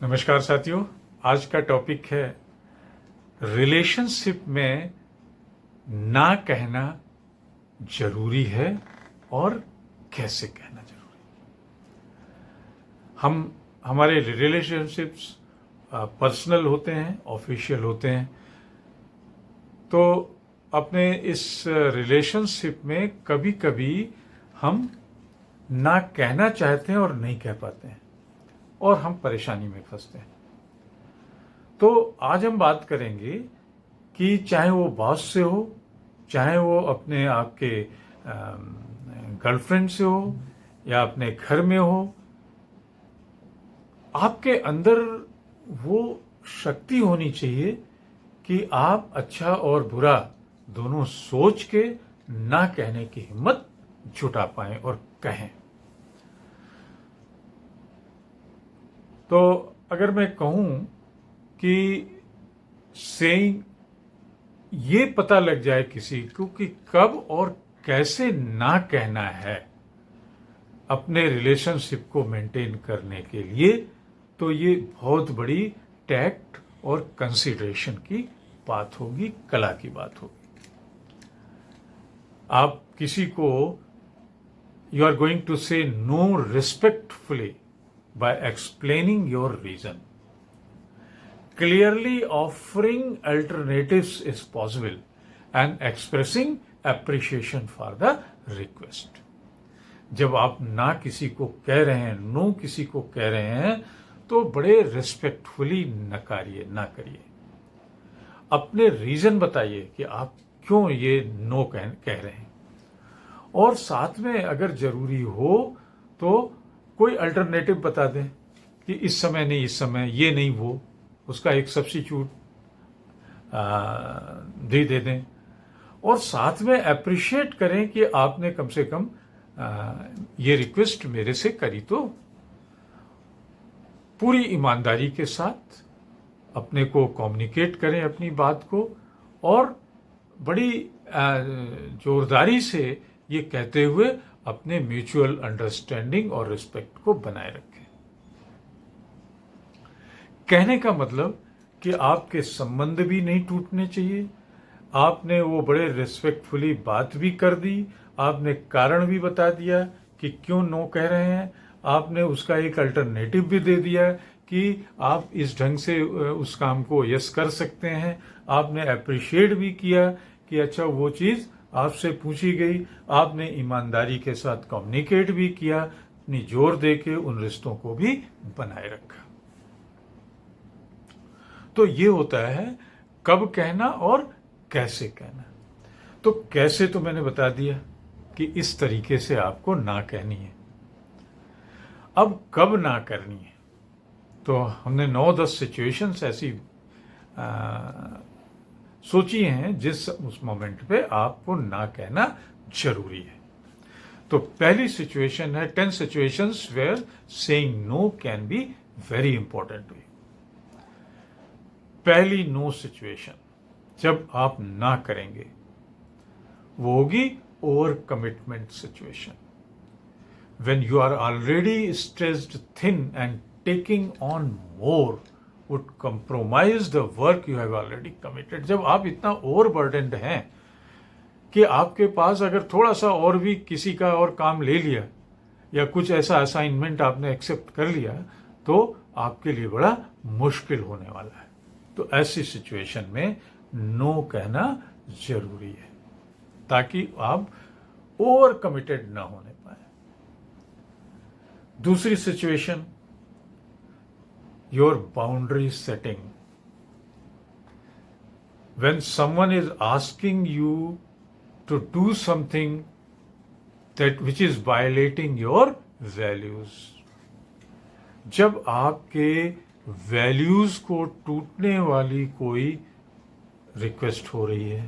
नमस्कार साथियों, आज का टॉपिक है रिलेशनशिप में ना कहना जरूरी है और कैसे कहना जरूरी है। हमारे रिलेशनशिप्स पर्सनल होते हैं, ऑफिशियल होते हैं। तो अपने इस रिलेशनशिप में कभी कभी हम ना कहना चाहते हैं और नहीं कह पाते हैं और हम परेशानी में फंसते हैं। तो आज हम बात करेंगे कि चाहे वो बॉस से हो, चाहे वो अपने आपके गर्लफ्रेंड से हो या अपने घर में हो, आपके अंदर वो शक्ति होनी चाहिए कि आप अच्छा और बुरा दोनों सोच के ना कहने की हिम्मत जुटा पाएं और कहें। तो अगर मैं कहूं कि सेइंग ये पता लग जाए किसी को कि कब और कैसे ना कहना है अपने रिलेशनशिप को मेंटेन करने के लिए, तो ये बहुत बड़ी टैक्ट और कंसीडरेशन की बात होगी, कला की बात होगी। आप किसी को you are going to say no respectfully by explaining your reason. Clearly offering alternatives is possible and expressing appreciation for the request. जब आप ना किसी को कह रहे हैं, नो किसी को कह रहे हैं, तो बड़े रिस्पेक्टफुली नकारिए, ना करिए। अपने रीजन बताइए कि आप क्यों ये नो कह रहे हैं, और साथ में अगर जरूरी हो तो कोई अल्टरनेटिव बता दें कि इस समय नहीं, इस समय ये नहीं, वो उसका एक सब्स्टिट्यूट दे दें, और साथ में अप्रिशिएट करें कि आपने कम से कम ये रिक्वेस्ट मेरे से करी। तो पूरी ईमानदारी के साथ अपने को कम्युनिकेट करें अपनी बात को, और बड़ी जोरदारी से ये कहते हुए अपने म्यूचुअल अंडरस्टैंडिंग और रिस्पेक्ट को बनाए रखें। कहने का मतलब कि आपके संबंध भी नहीं टूटने चाहिए। आपने वो बड़े रिस्पेक्टफुली बात भी कर दी, आपने कारण भी बता दिया कि क्यों नो कह रहे हैं, आपने उसका एक अल्टरनेटिव भी दे दिया कि आप इस ढंग से उस काम को यस कर सकते हैं। आपने अप्रिशिएट भी किया कि अच्छा वो चीज आपसे पूछी गई, आपने ईमानदारी के साथ कम्युनिकेट भी किया, अपनी जोर देके उन रिश्तों को भी बनाए रखा। तो ये होता है कब कहना और कैसे कहना। तो कैसे तो मैंने बता दिया कि इस तरीके से आपको ना कहनी है। अब कब ना करनी है, तो हमने 9-10 सिचुएशंस ऐसी सोची हैं जिस उस मोमेंट पे आपको ना कहना जरूरी है। तो पहली सिचुएशन है 10 situations where saying no can be very important way. पहली नो सिचुएशन जब आप ना करेंगे वो होगी over commitment situation. When you are already stressed thin and taking on more would compromise the work you have already committed। जब आप इतना ओवरबर्डन्ड हैं कि आपके पास अगर थोड़ा सा और भी किसी का और काम ले लिया या कुछ ऐसा असाइनमेंट आपने एक्सेप्ट कर लिया, तो आपके लिए बड़ा मुश्किल होने वाला है। तो ऐसी सिचुएशन में नो कहना जरूरी है ताकि आप ओवर कमिटेड ना होने पाए। दूसरी situation, your boundary setting. When someone is asking you to do something which is violating your values, जब आपके वैल्यूज को टूटने वाली कोई रिक्वेस्ट हो रही है,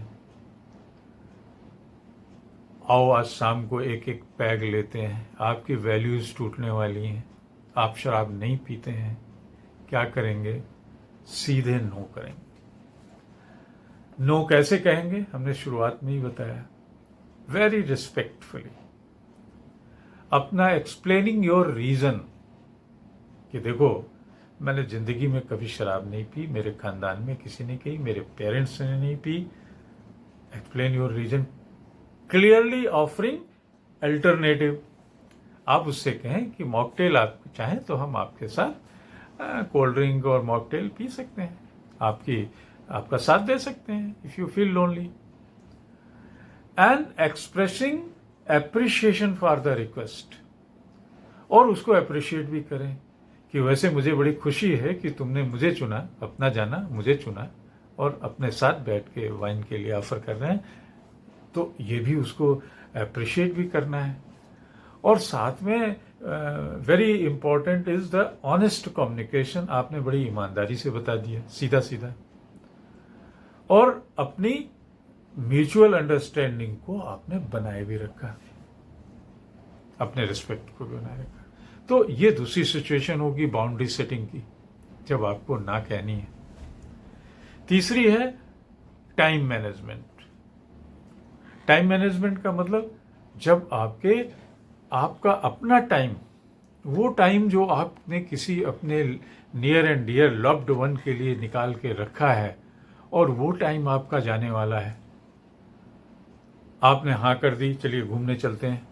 आओ आज शाम को एक एक पैग लेते हैं, आपकी वैल्यूज टूटने वाली हैं, आप शराब नहीं पीते हैं, क्या करेंगे? सीधे नो करेंगे। नो कैसे कहेंगे? हमने शुरुआत में ही बताया, वेरी रिस्पेक्टफुली अपना एक्सप्लेनिंग योर रीजन कि देखो मैंने ज़िंदगी में कभी शराब नहीं पी, मेरे ख़ानदान में किसी ने कही, मेरे पेरेंट्स ने नहीं पी। Explain your reason clearly, offering alternative. आप उससे कहें कि मॉकटेल आप चाहें तो हम आपके साथ कोल्ड ड्रिंक और मॉकटेल पी सकते हैं, आपका साथ दे सकते हैं if you feel lonely. And expressing appreciation for the request, और उसको अप्रिशिएट भी करें कि वैसे मुझे बड़ी खुशी है कि तुमने मुझे चुना, अपना जाना मुझे चुना और अपने साथ बैठ के वाइन के लिए ऑफर कर रहे हैं, तो ये भी उसको अप्रिशिएट भी करना है। और साथ में very important is the honest communication. आपने बड़ी ईमानदारी से बता दिया, सीधा सीधा, और अपनी म्यूचुअल अंडरस्टैंडिंग को आपने बनाए भी रखा, अपने रिस्पेक्ट को भी बनाए रखा। तो ये दूसरी सिचुएशन होगी बाउंड्री सेटिंग की, जब आपको ना कहनी है। तीसरी है टाइम मैनेजमेंट। टाइम मैनेजमेंट का मतलब जब आपका अपना टाइम, वो टाइम जो आपने किसी अपने near and dear loved one के लिए निकाल के रखा है, और वो टाइम आपका जाने वाला है। आपने हाँ कर दी, चलिए घूमने चलते हैं,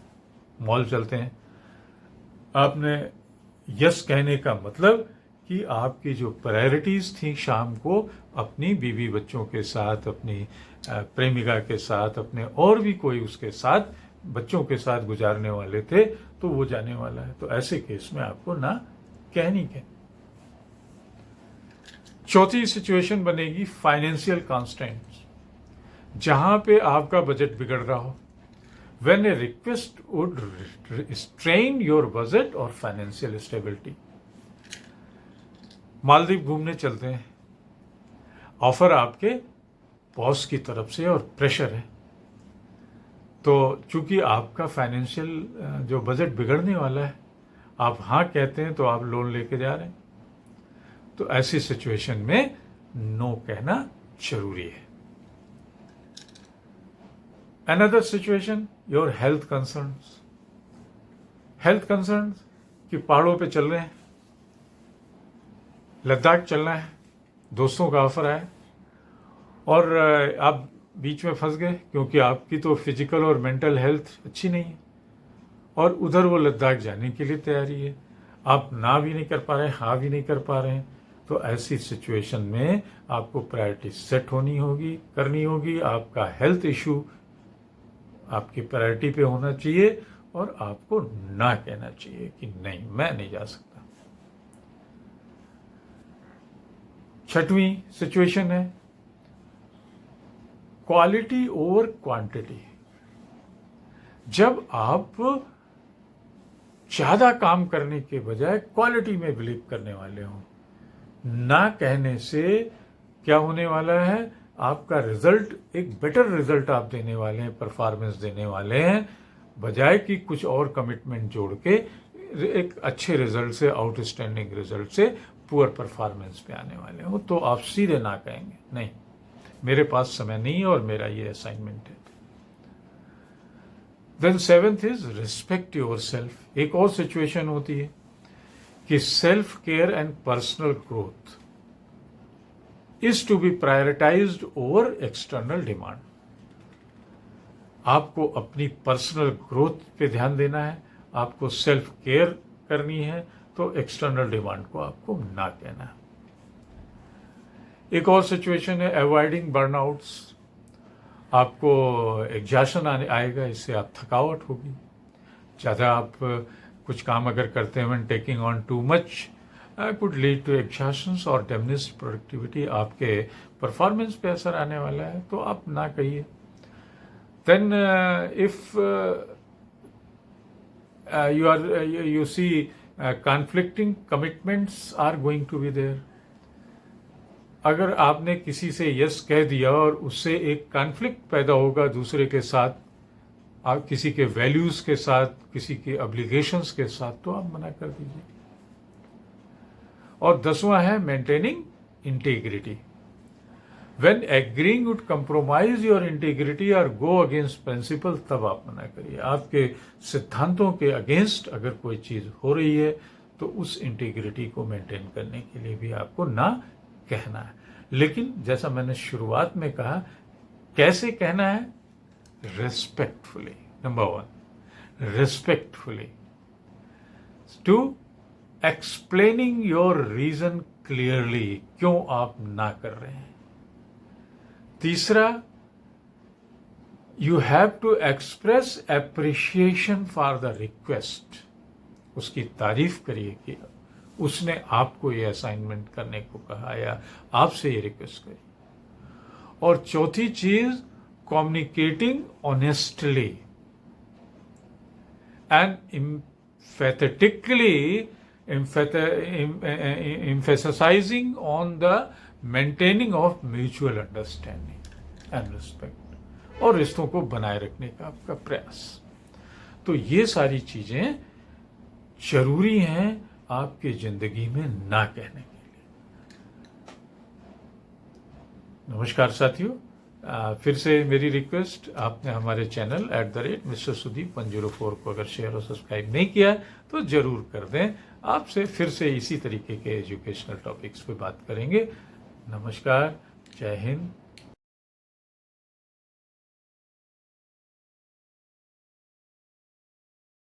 मॉल चलते हैं। आपने यस कहने का मतलब कि आपकी जो प्रायोरिटीज थी शाम को अपनी बीवी बच्चों के साथ, अपनी प्रेमिका के साथ, अपने और भी कोई उसके साथ बच्चों के साथ गुजारने वाले थे, तो वो जाने वाला है। तो ऐसे केस में आपको ना कहनी है। चौथी सिचुएशन बनेगी फाइनेंशियल कॉन्स्टेंट्स, जहां पे आपका बजट बिगड़ रहा हो। When a request would strain your budget or financial stability. Maldives घूमने चलते हैं, ऑफर आपके बॉस की तरफ से और प्रेशर है, तो चूंकि आपका फाइनेंशियल जो बजट बिगड़ने वाला है, आप हाँ कहते हैं तो आप लोन लेके जा रहे हैं, तो ऐसी सिचुएशन में नो कहना जरूरी है। Another situation, your health concerns. Health concerns कि पहाड़ों पे चल रहे हैं, लद्दाख चलना है, दोस्तों का ऑफर आया और आप बीच में फंस गए क्योंकि आपकी तो फिजिकल और मेंटल हेल्थ अच्छी नहीं है, और उधर वो लद्दाख जाने के लिए तैयारी है। आप ना भी नहीं कर पा रहे हैं, हाँ भी नहीं कर पा रहे हैं, तो ऐसी सिचुएशन में आपको प्रायोरिटी सेट करनी होगी। आपका हेल्थ इशू आपकी प्रायोरिटी पे होना चाहिए और आपको ना कहना चाहिए कि नहीं, मैं नहीं जा सकता। छठवीं सिचुएशन है क्वालिटी ओवर क्वांटिटी। जब आप ज्यादा काम करने के बजाय क्वालिटी में बिलीव करने वाले हो, ना कहने से क्या होने वाला है, आपका रिजल्ट एक बेटर रिजल्ट आप देने वाले हैं, परफॉर्मेंस देने वाले हैं, बजाय कि कुछ और कमिटमेंट जोड़ के एक अच्छे रिजल्ट से, आउटस्टैंडिंग रिजल्ट से पुअर परफॉर्मेंस पे आने वाले हो, तो आप सीधे ना कहेंगे, नहीं मेरे पास समय नहीं है और मेरा ये असाइनमेंट है। Then seventh is respect yourself. एक और सिचुएशन होती है कि self care and personal growth is to be prioritized over external demand. आपको अपनी पर्सनल ग्रोथ पे ध्यान देना है, आपको सेल्फ केयर करनी है, तो एक्सटर्नल डिमांड को आपको ना कहना है। एक और सिचुएशन है अवॉइडिंग बर्नआउट्स। आपको एग्जॉशन आएगा, इससे आप थकावट होगी। ज़्यादा आप कुछ काम अगर करते हैं, when taking on too much could lead to exhaustions और diminished productivity, आपके परफॉर्मेंस पे असर आने वाला है, तो आप ना कहिए। Then if you see conflicting commitments are going to be there. अगर आपने किसी से यस कह दिया और उससे एक कॉन्फ्लिक्ट पैदा होगा दूसरे के साथ, आप किसी के वैल्यूज के साथ, किसी के ऑब्लिगेशंस के साथ, तो आप मना कर दीजिए। और 10वां है maintaining integrity. When agreeing would compromise your integrity और गो अगेंस्ट प्रिंसिपल, तब आप मना करिए। आपके सिद्धांतों के अगेंस्ट अगर कोई चीज हो रही है तो उस इंटीग्रिटी को मेंटेन करने के लिए भी आपको ना कहना है। लेकिन जैसा मैंने शुरुआत में कहा, कैसे कहना है? Respectfully. Number 1, respectfully, two explaining your reason clearly, क्यों आप ना कर रहे हैं। तीसरा, you have to express appreciation for the request, उसकी तारीफ करिए कि उसने आपको ये असाइनमेंट करने को कहा या आपसे ये रिक्वेस्ट करी। और चौथी चीज, communicating honestly and emphatically emphasizing on the maintaining of mutual understanding and respect, और रिश्तों को बनाए रखने का आपका प्रयास। तो ये सारी चीजें जरूरी हैं आपकी जिंदगी में ना कहने के लिए। नमस्कार साथियों, फिर से मेरी रिक्वेस्ट, आपने हमारे चैनल @Mr. Sudeep 104 को अगर शेयर और सब्सक्राइब नहीं किया तो जरूर कर दें। आपसे फिर से इसी तरीके के एजुकेशनल टॉपिक्स पे बात करेंगे। नमस्कार, जय हिंद,